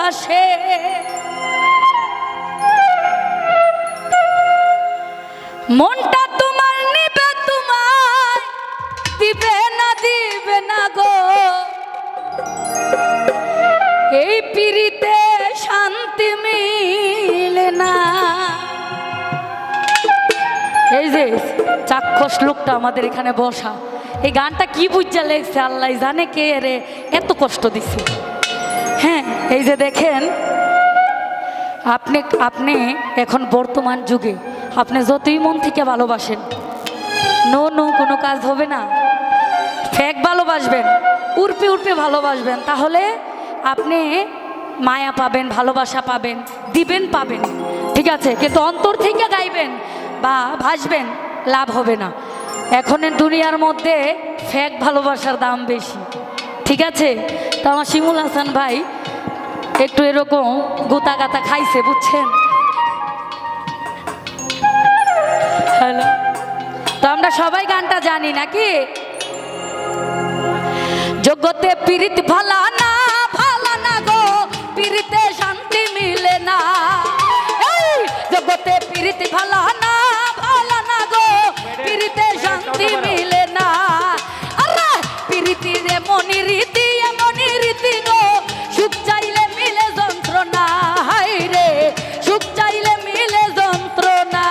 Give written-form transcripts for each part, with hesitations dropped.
ভালোবাসে। মনটা তোমার নিবে তোমায় দিবে না গো, এই পিরিতে শান্তি মিলে না। এই যে চাক্ষুষ লোকটা আমাদের এখানে বসা, এই গানটা কি বুঝা লেগছে আল্লাহ জানে, কে রে এত কষ্ট দিছে। হ্যাঁ, এই যে দেখেন, আপনি এখন বর্তমান যুগে আপনি যতই মন থেকে ভালোবাসেন, নো কোনো কাজ হবে না। ফেক ভালোবাসবেন, উর্পে ভালোবাসবেন, তাহলে আপনি মায়া পাবেন, ভালোবাসা পাবেন, পাবেন, ঠিক আছে। কিন্তু অন্তর থেকে গাইবেন বা ভাসবেন, লাভ হবে না। এখনের দুনিয়ার মধ্যে ফেক ভালোবাসার দাম বেশি, ঠিক আছে। তো আমার শিমুল হাসান ভাই একটু এরকম গোতা গাতা খাইছে, বুঝছেন। হ্যালো, তো আমরা সবাই গানটা জানি নাকি? জগতে পীড়িত ভালা না গো, পীড়িতে শান্তি মিলে না। এই জগতে পীড়িত ভালা না গো, পীড়িতে শান্তি মিলে না। আরে পীড়িতির এমনই রীতি গো, সুখ চাইলে মিলে যন্ত্রণা। হায় রে, সুখ চাইলে মিলে যন্ত্রণা।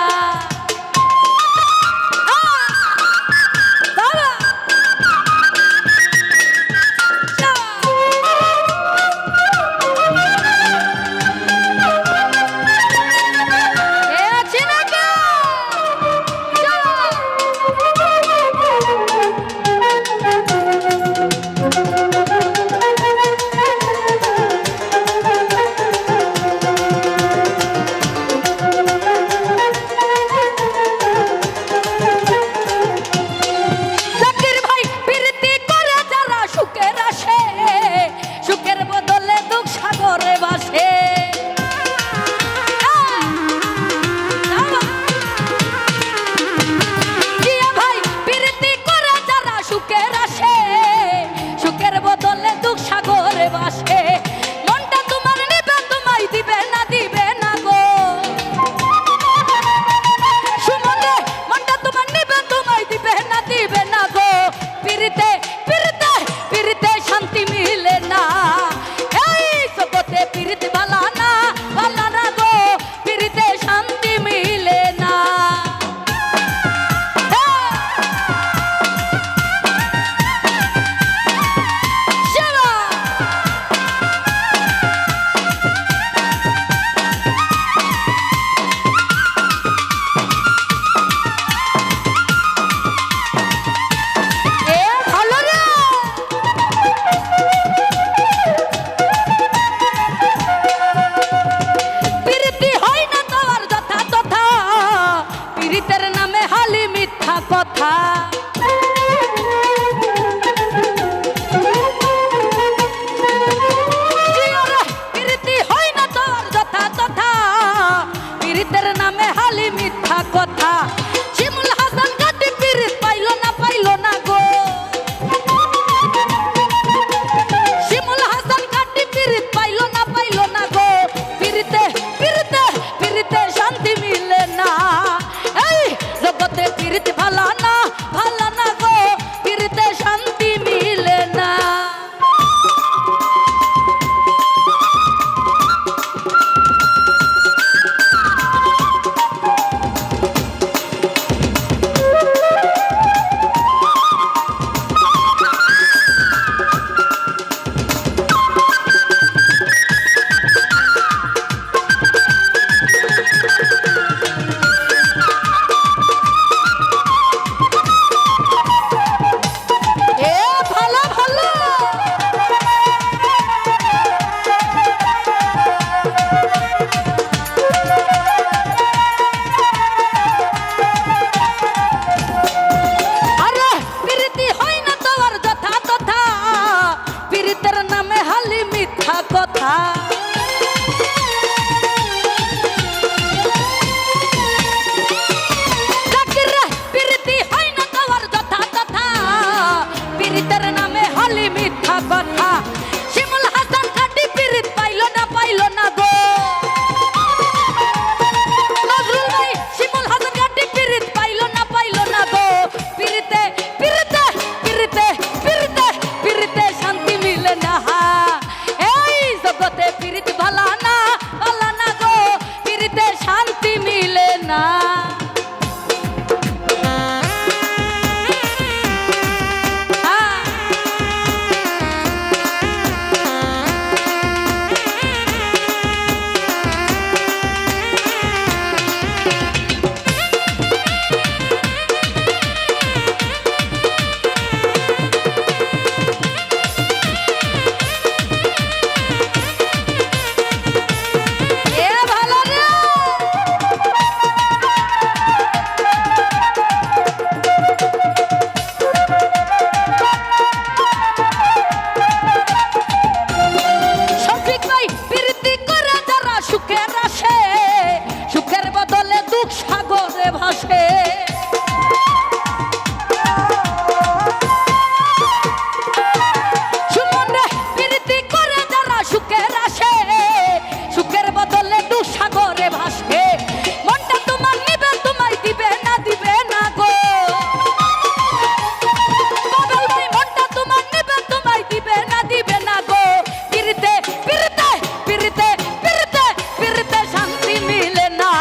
শান্তি মিলে না।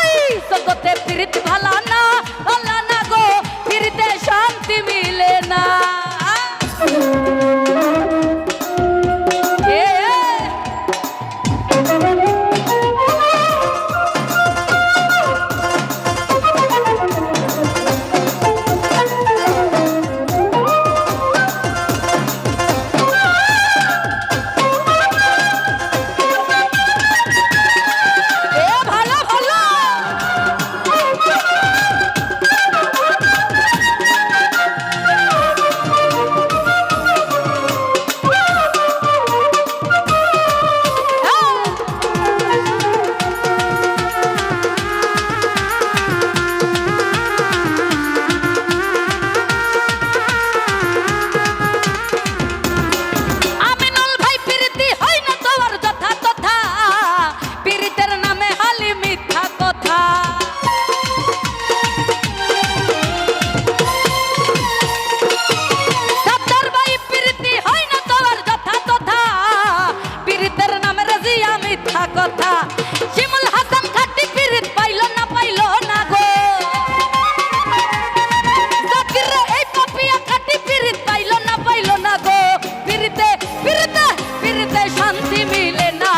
এই জগতে প্রীত ভালা না গো, প্রীতে শান্তি মিলে না। কথা শিমুল হাসান খাটি পিরিত পাইল না গো, জাকির এই পাপিয়া খাটি পিরিত পাইল না গো, পিরিতে পিরিতে পিরিতে শান্তি মিলে না।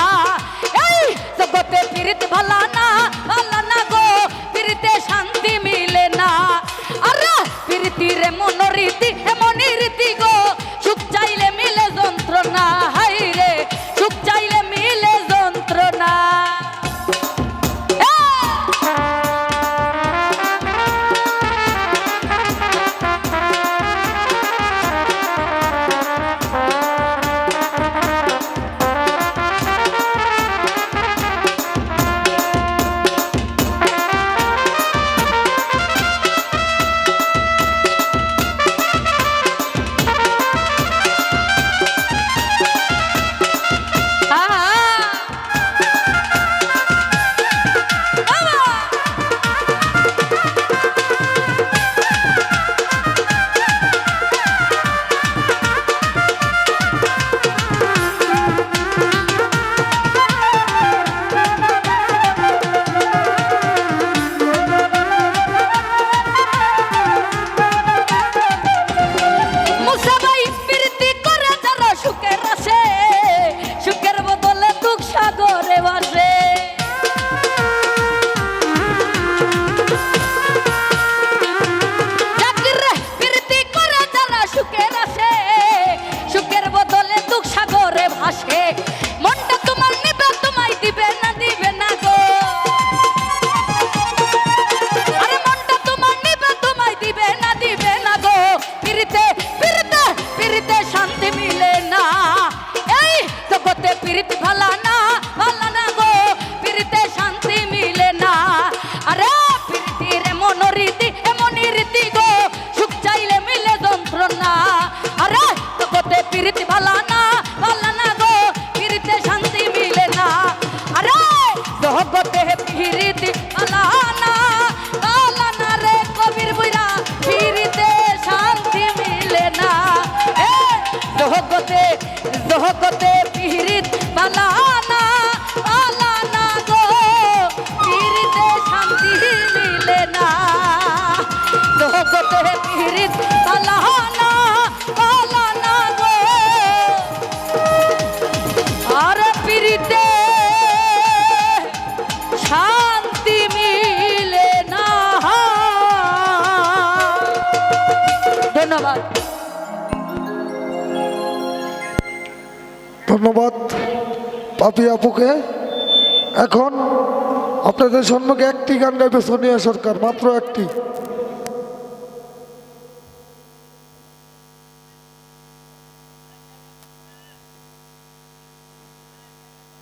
এই জগতে পিরিত ভালা না গো, পিরিতে শান্তি মিলে না। আর পিরিতির এমন রীতি গো, সুখ চাইলে মিলে যন্ত্রণা। হাই রে সুখ চাইলে মিলে যন্ত্রণা। মনটা তোমার নিবে তোমায় দিবে না গো, আরে মনটা তোমার নিবে তোমায় দিবে না গো, পিরিতে পিরিতে পিরিতে শান্তি মিলে না। এই জগতে পিরিত ভালা না গো, পিরিতে শান্তি মিলে না। আরে পিরিতির এমন রীতি গো, সুখ চাইলে মিলে যন্ত্রণা। আরে জগতে পিরিত ভালা না গো, পিরিতে শান্তি মিলে না। আরে জগতে পিরিতি ভালা না রে কবির বুইরা, পিরিতে শান্তি মিলে না। জগতে পিরিত ভালা না গো, পিরিতে শান্তি মিলে না। জগতে পিরিত ভালা না গো, আর পিরিতে শান্তি মিলে না। ধন্যবাদ। ধন্যবাদ পাপি আপুকে। এখন আপনাদের সম্মুখে একটি গান গাইবে সোনিয়া সরকার, মাত্র একটি।